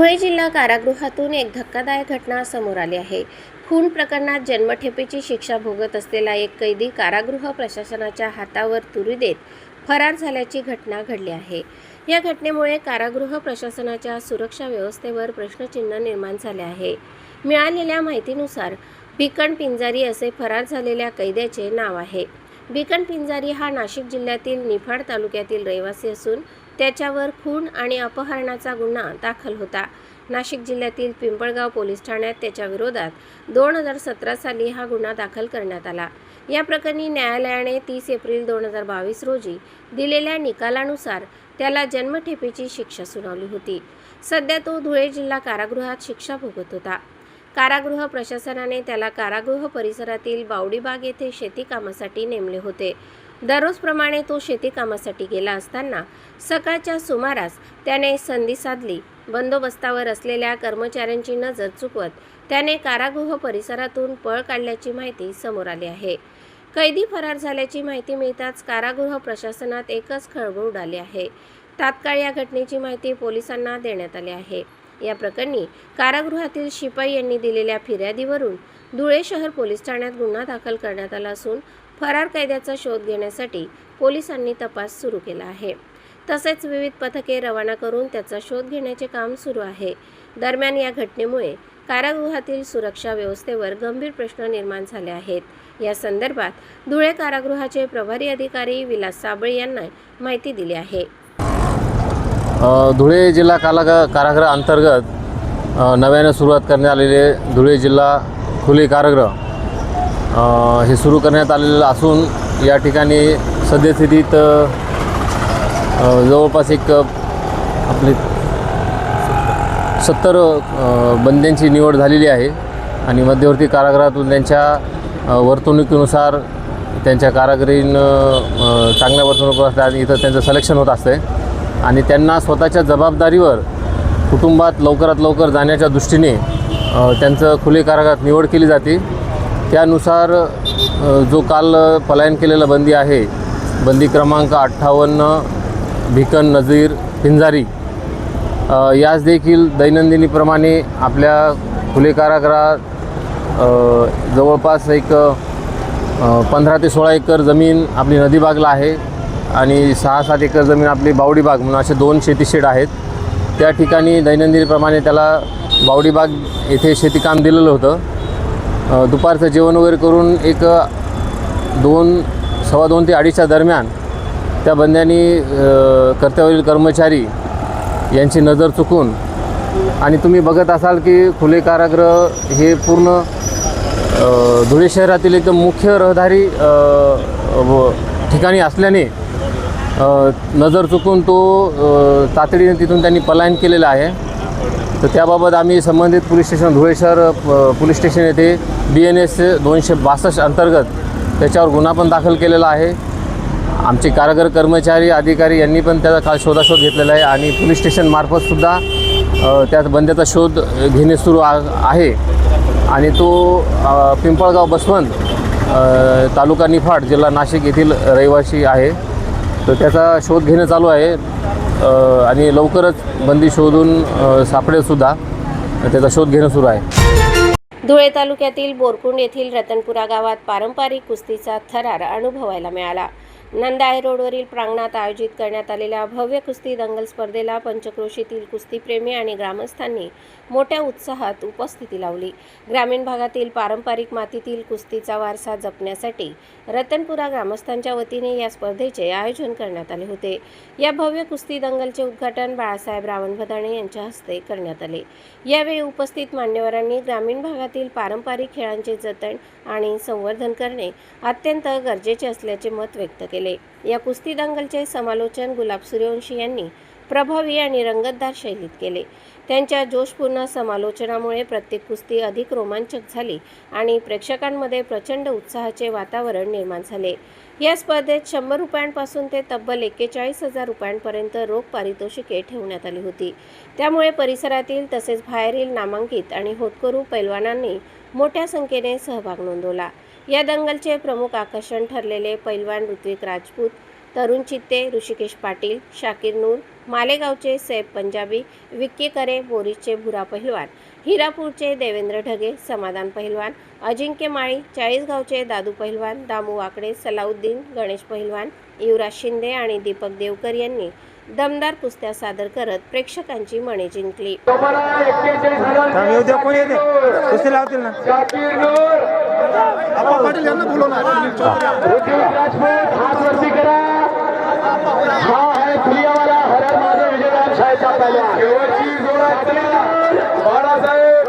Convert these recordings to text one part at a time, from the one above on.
धुळे जिल्हा कारागृहातून एक धक्कादायक घटना समोर आली आहे। खून प्रकरणात जन्मठेपेची शिक्षा भोगत असलेला एक कैदी कारागृह प्रशासनाच्या हातावर तुरी देत फरार झाल्याची घटना घडली आहे। या घटनेमुळे कारागृह प्रशासनाच्या सुरक्षा व्यवस्थेवर प्रश्नचिन्ह निर्माण झाले आहे। मिळालेल्या माहितीनुसार भिकन पिंजारी असे फरार झालेल्या कैद्याचे नाव आहे। भिकन पिंजारी हा नाशिक जिल्ह्यातील निफाड तालुक्यातील रहिवासी असून त्याच्यावर खून आणि अपहरणाचा गुन्हा दाखल होता। नाशिक जिल्ह्यातील पिंपळगाव पोलीस ठाण्यात त्याच्या विरोधात 2017 साली हा गुन्हा दाखल करण्यात आला। या प्रकरणी न्यायालयाने 30 एप्रिल 2022 रोजी दिलेल्या निकालानुसार त्याला जन्मठेपेची शिक्षा सुनावली होती। सध्या तो धुळे जिल्हा कारागृहात शिक्षा भोगत होता। कारागृह प्रशासनाने त्याला कारागृह परिसरातील बावडीबाग येथे शेती कामासाठी नेमले होते। दररोजप्रमाणे तो शेती कामासाठी गेला असताना सकाळच्या सुमारास त्याने संधी साधली। बंदोबस्तावर असलेल्या कर्मचाऱ्यांची नजर चुकवत त्याने कारागृह परिसरातून पळ काढल्याची माहिती समोर आली आहे। कैदी फरार झाल्याची माहिती मिळताच कारागृह प्रशासनात एकच खळबळ उडाली आहे। तात्काळ या घटनेची माहिती पोलिसांना देण्यात आली आहे। या प्रकरणी कारागृहातील शिपाई यांनी दिलेल्या फिर्यादीवरून धुळे शहर पोलीस ठाण्यात गुन्हा दाखल करण्यात आला असून फरार कैद्याचा शोध घेण्यासाठी पोलिसांनी तपास सुरू केला आहे। तसेच विविध पथके रवाना करून त्याचा शोध घेण्याचे काम सुरू आहे। दरम्यान या घटनेमुळे कारागृहातील सुरक्षा व्यवस्थेवर गंभीर प्रश्न निर्माण झाले आहेत। या संदर्भात धुळे कारागृहाचे प्रभारी अधिकारी विलास साबळे यांना माहिती दिली आहे। धुळे जिल्हा कारागृह अंतर्गत नव्याने सुरुवात करण्यात आलेले धुळे जिल्हा खुले कारागृह हे सुरू करण्यात आलेलं असून या ठिकाणी सद्यस्थितीत जवळपास एक आपले 70 बंद्यांची निवड झालेली आहे आणि मध्यवर्ती कारागृहातून त्यांच्या वर्तणुकीनुसार त्यांच्या कारागिरीन चांगल्या वर्तणूक असतात इथं त्यांचं सिलेक्शन होत असते आणि त्यांना स्वतःच्या जबाबदारीवर कुटुंबात लवकरात लवकर जाण्याच्या दृष्टीने त्यांचं खुले कारागृहात निवड केली जाते। त्यानुसार जो काल पलायन केलेला बंदी आहे, बंदी क्रमांक 58 भिकन नजीर पिंजारी, यास देखील दैनंदिनीप्रमाणे आपल्या खुले कारागृहात जवळपास एक 15 ते 16 एकर जमीन आपली नदीबागला आहे आणि 6-7 एकर जमीन आपली बावडीबाग म्हणून असे 2 शेतीशेड आहेत। त्या ठिकाणी दैनंदिनीप्रमाणे त्याला बावडीबाग येथे शेतीकाम दिलेलं होतं। दुपारचं जेवण वगैरे करून एक 2:15 ते 2:30च्या दरम्यान त्या बंद्यांनी कर्तव्यावरील कर्मचारी यांची नजर चुकून आणि तुम्ही बघत असाल की खुले कारागृह हे पूर्ण धुळे शहरातील एकदम मुख्य रहदारी ठिकाणी असल्याने नजर चुकून तो तातडीने तिथून त्यांनी पलायन केलेलं आहे। तर त्याबाबत आम्ही संबंधित पोलीस स्टेशन धुळे शहर पोलीस स्टेशन येथे BNS 262 अंतर्गत त्याच्यावर गुन्हा पण दाखल केलेला आहे। आमचे कारागृह कर्मचारी अधिकारी यांनी पण त्याचा काल शोधाशोध घेतलेला आहे आणि पोलीस स्टेशन मार्फतसुद्धा त्या बंद्याचा शोध घेणे सुरू आहे आणि तो पिंपळगाव बसवंत तालुका निफाड जिल्हा नाशिक येथील रहिवासी आहे। तर त्याचा शोध घेणं चालू आहे आणि लवकरच बंदी शोधून सापडेलसुद्धा, त्याचा शोध घेणं सुरू आहे। धुळे तालुक्यातील बोरकुंड येथील रतनपुरा गावात पारंपरिक कुस्तीचा थरार अनुभवायला मिळाला। नंदाळे रोडवरील प्रांगणात आयोजित करण्यात आलेल्या भव्य कुस्ती दंगल स्पर्धेला पंचक्रोशीतील कुस्तीप्रेमी आणि ग्रामस्थांनी मोठ्या उत्साहात उपस्थिती लावली। ग्रामीण भागातील पारंपरिक मातीतील कुस्तीचा वारसा जपण्यासाठी रतनपुरा ग्रामस्थांच्या वतीने या स्पर्धेचे आयोजन करण्यात आले होते। या भव्य कुस्ती दंगलचे उद्घाटन बाळासाहेब रावणभदाणे यांच्या हस्ते करण्यात आले। यावेळी उपस्थित मान्यवरांनी ग्रामीण भागातील पारंपरिक खेळांचे जतन आणि संवर्धन करणे अत्यंत गरजेचे असल्याचे मत व्यक्त केले। या कुस्ती दंगलचे समालोचन गुलाब सूर्यवंशी यांनी प्रभावी आणि रंगतदार शैलीत केले। त्यांच्या जोशपूर्ण समालोचनामुळे प्रत्येक कुस्ती अधिक रोमांचक झाली आणि प्रेक्षकांमध्ये प्रचंड उत्साहाचे वातावरण निर्माण झाले। या स्पर्धेत 100 रुपयांपासून ते तब्बल 41,000 रुपयांपर्यंत रोख पारितोषिके ठेवण्यात आली होती। त्यामुळे परिसरातील तसेच बाहेरील नामांकित आणि होतकरू पैलवानांनी मोठ्या संख्येने सहभाग नोंदवला। या दंगलचे प्रमुख आकर्षण ठरलेले पैलवान ऋत्विक राजपूत तरुण चित्ते, ऋषिकेश पाटील, शाकीर नूर, मालेगावचे सैफ पंजाबी, विक्की करे, बोरीचे भुरा पहिलवान, हिरापूरचे देवेंद्र ढगे, समाधान पहिलवान, अजिंक्य माळी, चाळीसगावचे दादू पहिलवान, दामू वाकडे, सलाउद्दीन, गणेश पहिलवान, युवराज शिंदे आणि दीपक देवकर यांनी दमदार कुस्त्या सादर करत प्रेक्षकांची मने जिंकली. उद्या कोण येते कुस्ती लावतील ना पाटील यांना बोलवणार हात वरती करा. हा आहे प्रियावाला हरण माझे विजयराज शाळेच्या पहिल्या शेवटची जोड आहे बाळासाहेब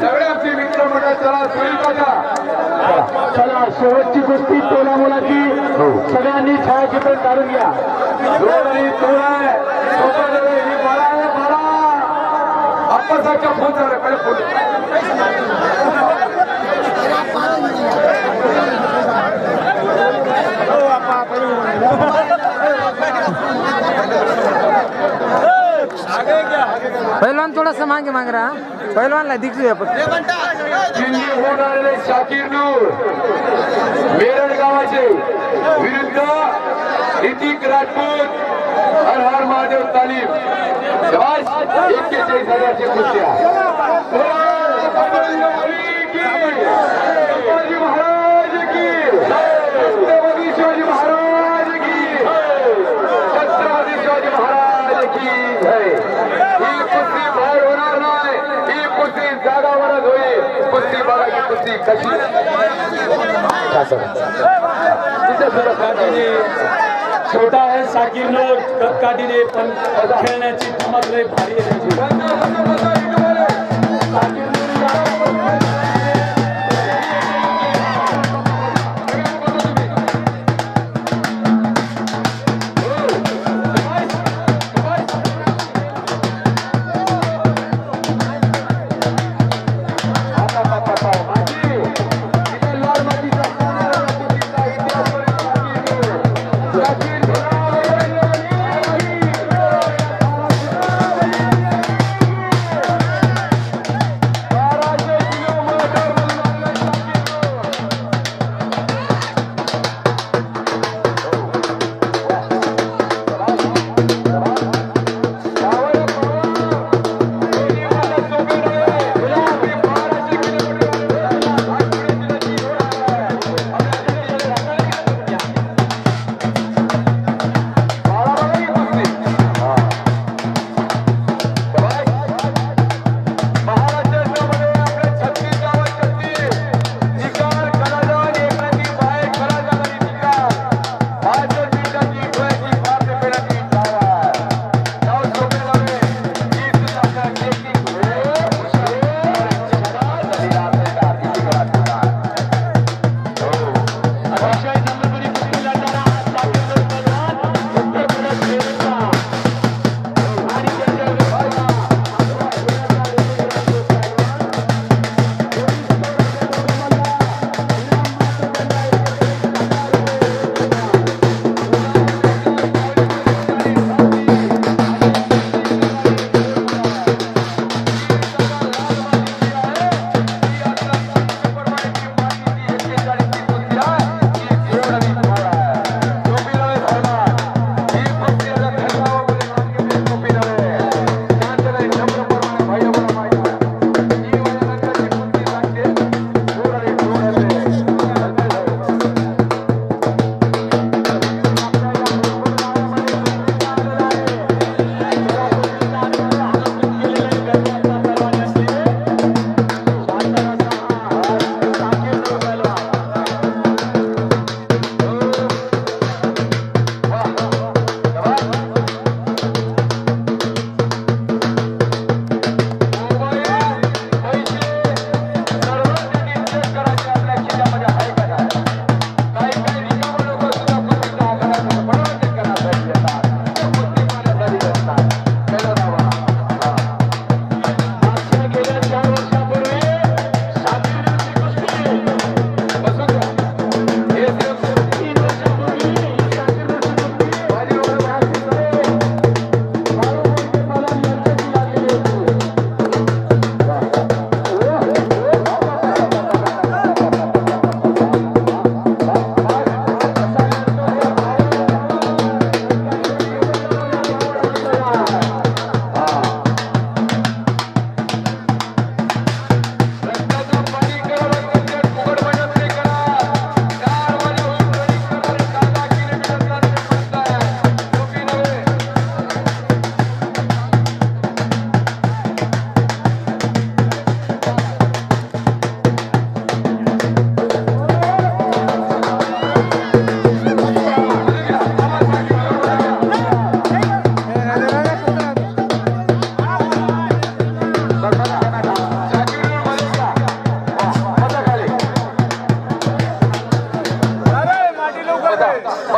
सगळे आमचे मित्र मंडळ चला शेवटची कुस्ती टोला मुलाची सगळ्यांनी छायाचित्रण काढून घ्या. जोड आणि तोड आहे बाळा आहे बाळा आप्पासाहेबच्या फोन झाला पहिले फोन पहलवान थोड़ा सा मांगे मांग रहा पहलवान ला दिख शाकीर नूर मेरठ गावाचे विरुद्ध ऋतिक राजपूत हर हर महादेव तालीम 41,000ची कुस्त्या. शिवाजी महाराज की छत्रपती शिवाजी महाराज की छत्रपती शिवाजी महाराज की जय. ही कुस्ती बाहेर होणार नाही. ही कुस्ती जागावरच होईल. कुस्ती बघा ही कुस्ती कशी छोटा आहे शाकीर नूर काठीने पण खेळण्याची धमक लय भारी आहे.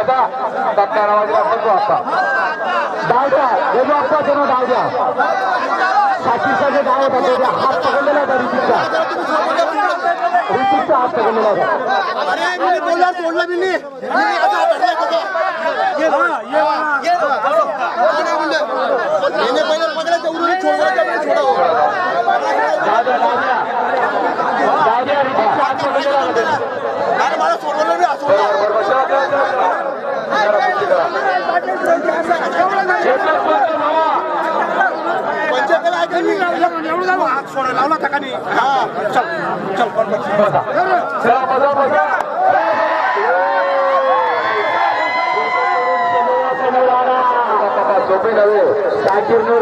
दादा धक्का नावाचा बघू आता डाव द्या वेगळं आपला जण डाव द्या साक्षीचा डाव होता तो हात पकडलेला होता ऋतिकचा हात पकडलेला लावला ठिकाणी चल चल सोपे नव्हे शाकीर नूर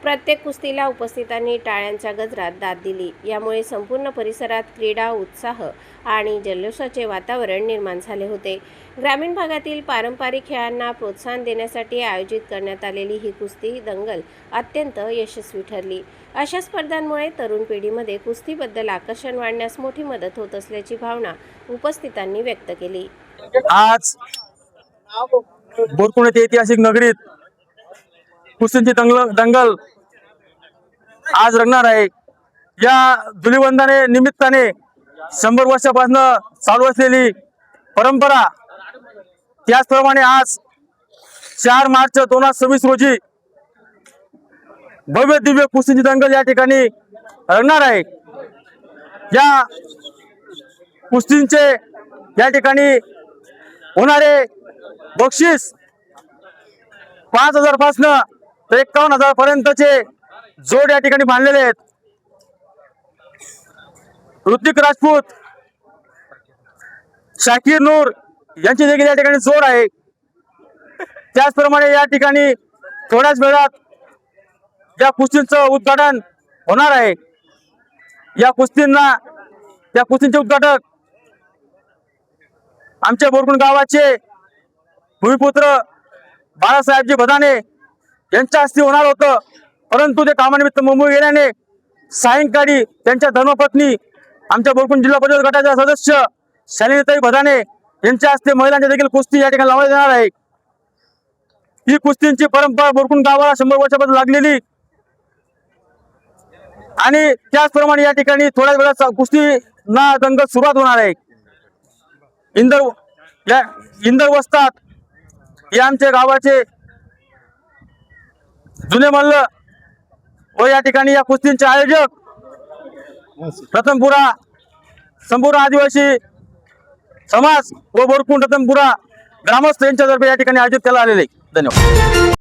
प्रत्येक कुस्तीला उपस्थितांनी टाळ्यांच्या गजरात दाद दिली. यामुळे संपूर्ण परिसरात क्रीडा उत्साह आणि जल्लोषाचे वातावरण निर्माण झाले होते. ग्रामीण भागातील पारंपरिक खेळांना प्रोत्साहन देण्यासाठी आयोजित करण्यात आलेली ही कुस्ती दंगल अत्यंत यशस्वी ठरली. अशा स्पर्धांमुळे तरुण पिढीमध्ये कुस्तीबद्दल आकर्षण वाढण्यास मोठी मदत होत असल्याची भावना उपस्थितांनी व्यक्त केली. आज बोरकुण येथे ऐतिहासिक नगरीत कुस्तीची दंगल आज रंगणार आहे. या धुलिवंदने निमित्ताने 100 वर्षापासून चालू असलेली परंपरा, त्याचप्रमाणे आज 4 मार्च 2026 रोजी भव्य दिव्य कुस्तीची दंगल या ठिकाणी रंगणार आहे. या कुस्तींचे या ठिकाणी होणारे बक्षीस 5,000 पासून तर 51,000 पर्यंतचे जोड या ठिकाणी बांधलेले आहेत. ऋतिक राजपूत, शाकीर नूर यांची देखील या ठिकाणी जोड आहे. त्याचप्रमाणे या ठिकाणी थोड्याच वेळात या कुस्तींचं उद्घाटन होणार आहे. या कुस्तींचे उद्घाटक आमच्या बोरकुण गावाचे भूमिपुत्र बाळासाहेबजी भदाने यांच्या हस्ते होणार होतं, परंतु ते कामानिमित्त मुंबई गेल्याने सायंकाळी त्यांच्या धर्मपत्नी आमच्या बोरकुण जिल्हा परिषद गटाच्या सदस्य शालिनीताई भदाने यांच्या हस्ते महिलांच्या देखील कुस्ती या ठिकाणी लावण्यात येणार आहे. ही कुस्तींची परंपरा बोरकुण गावाला 100 वर्षापासून लागलेली आणि त्याचप्रमाणे या ठिकाणी थोड्या वेळात कुस्तीना दंगल सुरुवात होणार आहे. इंदर वस्तात हे आमच्या गावाचे जुने मल्ल व या ठिकाणी या कुस्तींचे आयोजक रतनपुरा संपूर्ण आदिवासी समाज व बोरकुण रतनपुरा ग्रामस्थ यांच्यातर्फे या ठिकाणी आयोजित केला आलेले. धन्यवाद.